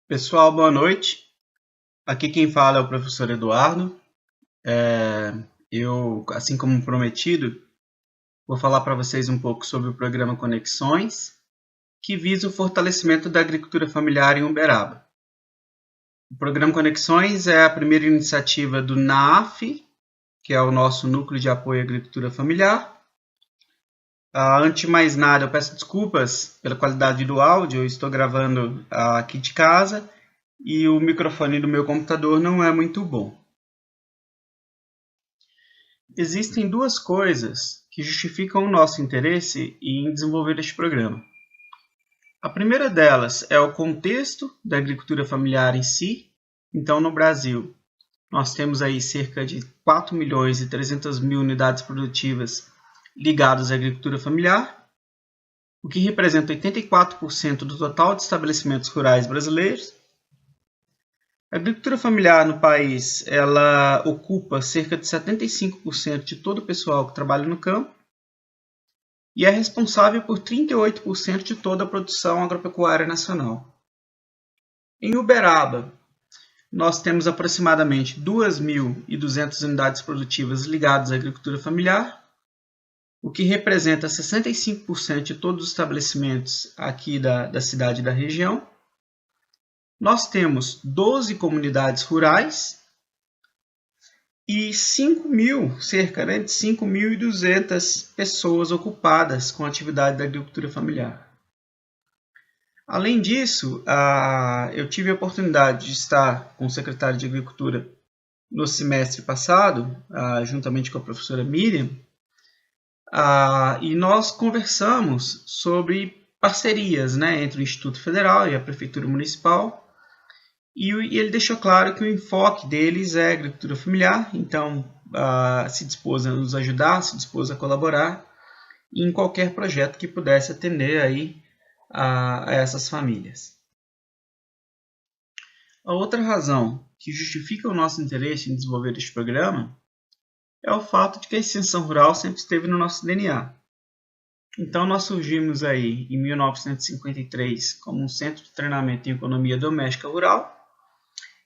Pessoal, boa noite. Aqui quem fala é o professor Eduardo. Eu, assim como prometido, vou falar para vocês um pouco sobre o programa Conexões, que visa o fortalecimento da agricultura familiar em Uberaba. O programa Conexões é a primeira iniciativa do NAAF, que é o nosso Núcleo de Apoio à Agricultura Familiar. Antes de mais nada, eu peço desculpas pela qualidade do áudio, eu estou gravando aqui de casa e o microfone do meu computador não é muito bom. Existem duas coisas que justificam o nosso interesse em desenvolver este programa. A primeira delas é o contexto da agricultura familiar em si. Então, no Brasil, nós temos aí cerca de 4 milhões e 300 mil unidades produtivas ligadas à agricultura familiar, o que representa 84% do total de estabelecimentos rurais brasileiros. A agricultura familiar no país, ela ocupa cerca de 75% de todo o pessoal que trabalha no campo e é responsável por 38% de toda a produção agropecuária nacional. Em Uberaba, nós temos aproximadamente 2.200 unidades produtivas ligadas à agricultura familiar, o que representa 65% de todos os estabelecimentos aqui da cidade e da região. Nós temos 12 comunidades rurais e cerca de 5.200 pessoas ocupadas com a atividade da agricultura familiar. Além disso, eu tive a oportunidade de estar com o secretário de Agricultura no semestre passado, juntamente com a professora Miriam, e nós conversamos sobre parcerias, entre o Instituto Federal e a Prefeitura Municipal, e ele deixou claro que o enfoque deles é a agricultura familiar, então se dispôs a nos ajudar, se dispôs a colaborar em qualquer projeto que pudesse atender aí a essas famílias. A outra razão que justifica o nosso interesse em desenvolver este programa é o fato de que a extensão rural sempre esteve no nosso DNA. Então, nós surgimos aí em 1953 como um centro de treinamento em economia doméstica rural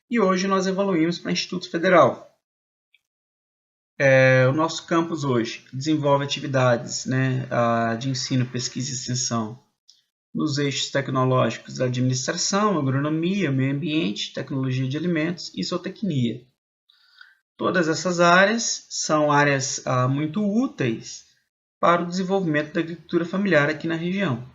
e hoje nós evoluímos para o Instituto Federal. O nosso campus hoje desenvolve atividades de ensino, pesquisa e extensão nos eixos tecnológicos da administração, agronomia, meio ambiente, tecnologia de alimentos e zootecnia. Todas essas áreas são áreas muito úteis para o desenvolvimento da agricultura familiar aqui na região.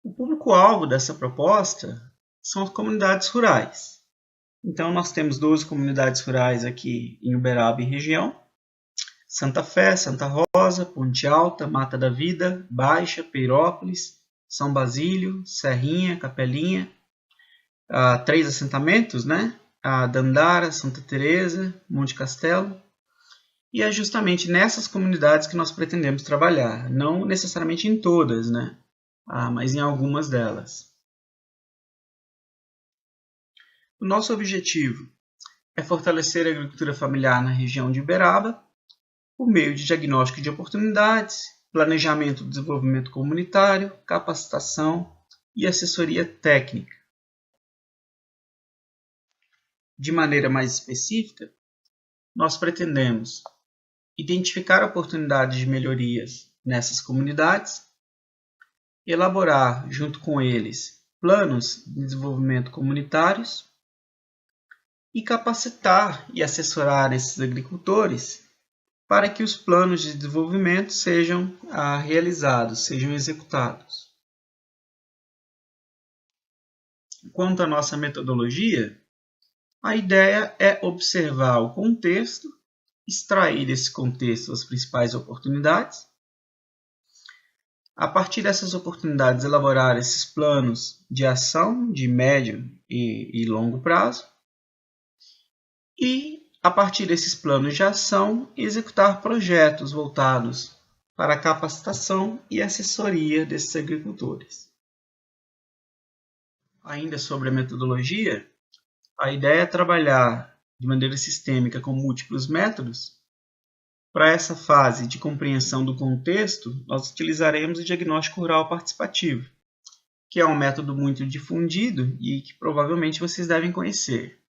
O público-alvo dessa proposta são as comunidades rurais. Então, nós temos 12 comunidades rurais aqui em Uberaba e região. Santa Fé, Santa Rosa, Ponte Alta, Mata da Vida, Baixa, Peirópolis, São Basílio, Serrinha, Capelinha. 3 assentamentos, Dandara, Santa Teresa, Monte Castelo. E é justamente nessas comunidades que nós pretendemos trabalhar. Não necessariamente em todas, mas em algumas delas. O nosso objetivo é fortalecer a agricultura familiar na região de Uberaba por meio de diagnóstico de oportunidades, planejamento do desenvolvimento comunitário, capacitação e assessoria técnica. De maneira mais específica, nós pretendemos identificar oportunidades de melhorias nessas comunidades, elaborar junto com eles planos de desenvolvimento comunitários e capacitar e assessorar esses agricultores para que os planos de desenvolvimento sejam realizados, sejam executados. Quanto à nossa metodologia, a ideia é observar o contexto, extrair desse contexto as principais oportunidades, a partir dessas oportunidades elaborar esses planos de ação de médio e longo prazo e, a partir desses planos de ação, executar projetos voltados para a capacitação e assessoria desses agricultores. Ainda sobre a metodologia, a ideia é trabalhar de maneira sistêmica com múltiplos métodos. Para essa fase de compreensão do contexto, nós utilizaremos o diagnóstico rural participativo, que é um método muito difundido e que provavelmente vocês devem conhecer.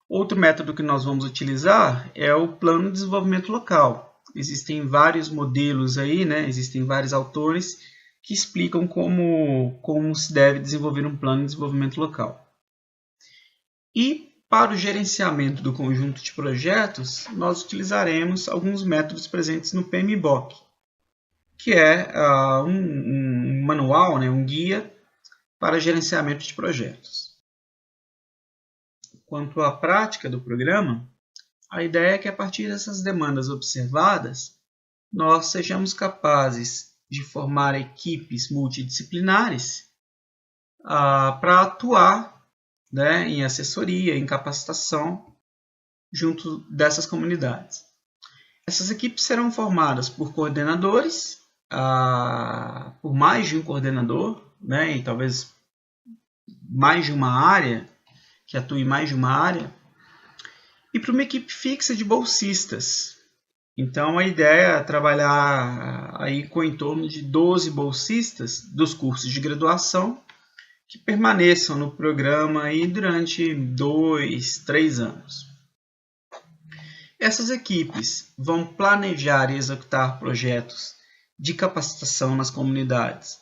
Outro método que nós vamos utilizar é o plano de desenvolvimento local. Existem vários modelos aí, né? Existem vários autores que explicam como se deve desenvolver um plano de desenvolvimento local. E para o gerenciamento do conjunto de projetos, nós utilizaremos alguns métodos presentes no PMBOK, que é um manual, né, um guia para gerenciamento de projetos. Quanto à prática do programa, a ideia é que a partir dessas demandas observadas, nós sejamos capazes de formar equipes multidisciplinares para atuar, né, em assessoria, em capacitação, junto dessas comunidades. Essas equipes serão formadas por coordenadores, por mais de um coordenador, né, e talvez mais de uma área, que atue em mais de uma área, e para uma equipe fixa de bolsistas. Então, a ideia é trabalhar aí com em torno de 12 bolsistas dos cursos de graduação que permaneçam no programa aí durante 2, 3 anos. Essas equipes vão planejar e executar projetos de capacitação nas comunidades,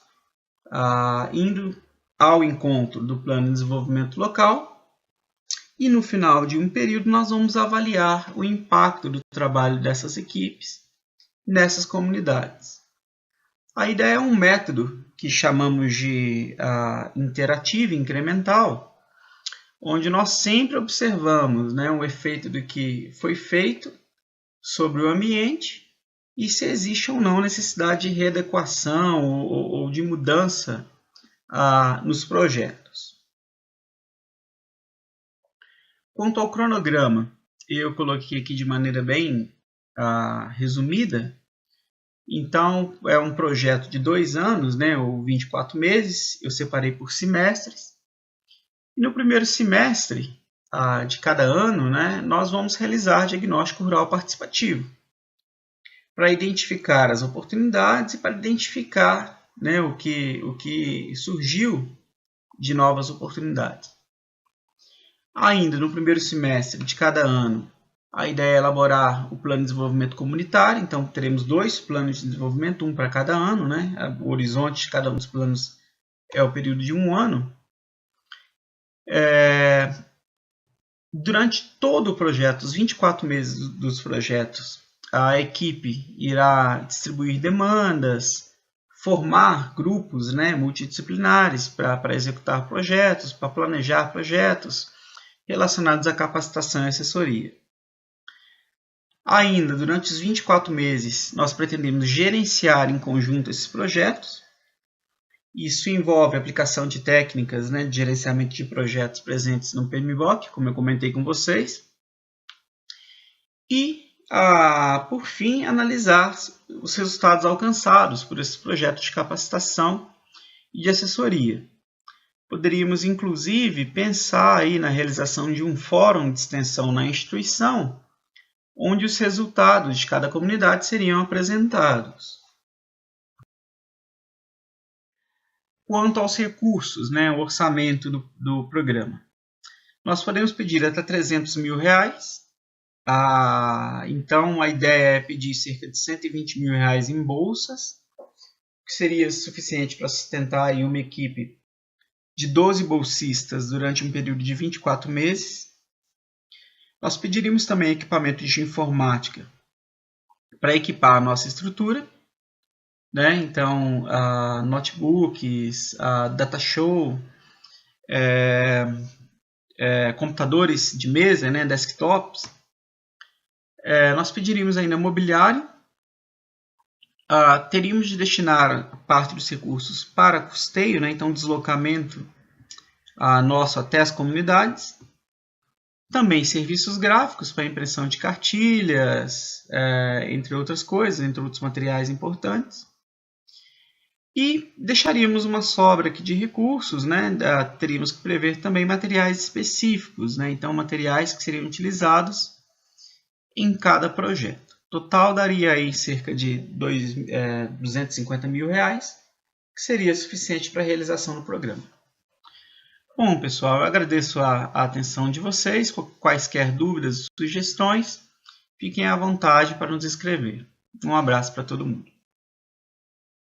indo ao encontro do plano de desenvolvimento local, e no final de um período nós vamos avaliar o impacto do trabalho dessas equipes nessas comunidades. A ideia é um método que chamamos de interativo incremental, onde nós sempre observamos, né, o efeito do que foi feito sobre o ambiente e se existe ou não necessidade de readequação ou de mudança nos projetos. Quanto ao cronograma, eu coloquei aqui de maneira bem resumida. Então, é um projeto de 2 anos, né, ou 24 meses, eu separei por semestres. E no primeiro semestre de cada ano, né, nós vamos realizar diagnóstico rural participativo, para identificar as oportunidades e para identificar, né, o que surgiu de novas oportunidades. Ainda no primeiro semestre de cada ano, a ideia é elaborar o plano de desenvolvimento comunitário. Então, teremos 2 planos de desenvolvimento, um para cada ano, né? O horizonte de cada um dos planos é o período de 1 ano. Durante todo o projeto, os 24 meses dos projetos, a equipe irá distribuir demandas, formar grupos, né, multidisciplinares para executar projetos, para planejar projetos relacionados à capacitação e assessoria. Ainda, durante os 24 meses, nós pretendemos gerenciar em conjunto esses projetos. Isso envolve a aplicação de técnicas, né, de gerenciamento de projetos presentes no PMBOK, como eu comentei com vocês. E, por fim, analisar os resultados alcançados por esses projetos de capacitação e de assessoria. Poderíamos, inclusive, pensar aí na realização de um fórum de extensão na instituição, onde os resultados de cada comunidade seriam apresentados. Quanto aos recursos, né, o orçamento do programa, nós podemos pedir até R$300 mil. Então, a ideia é pedir cerca de R$120 mil em bolsas, que seria suficiente para sustentar aí uma equipe de 12 bolsistas durante um período de 24 meses. Nós pediríamos também equipamento de informática para equipar a nossa estrutura, né? Então, notebooks, datashow, computadores de mesa, né? Desktops. Nós pediríamos ainda mobiliário. Teríamos de destinar parte dos recursos para custeio, né? Então deslocamento nosso até as comunidades. Também serviços gráficos para impressão de cartilhas, entre outras coisas, entre outros materiais importantes. E deixaríamos uma sobra aqui de recursos, né? Teríamos que prever também materiais específicos, né? Então materiais que seriam utilizados em cada projeto. Total daria aí cerca de R$250 mil. que seria suficiente para a realização do programa. Bom, pessoal, eu agradeço a atenção de vocês. Quaisquer dúvidas ou sugestões, fiquem à vontade para nos escrever. Um abraço para todo mundo.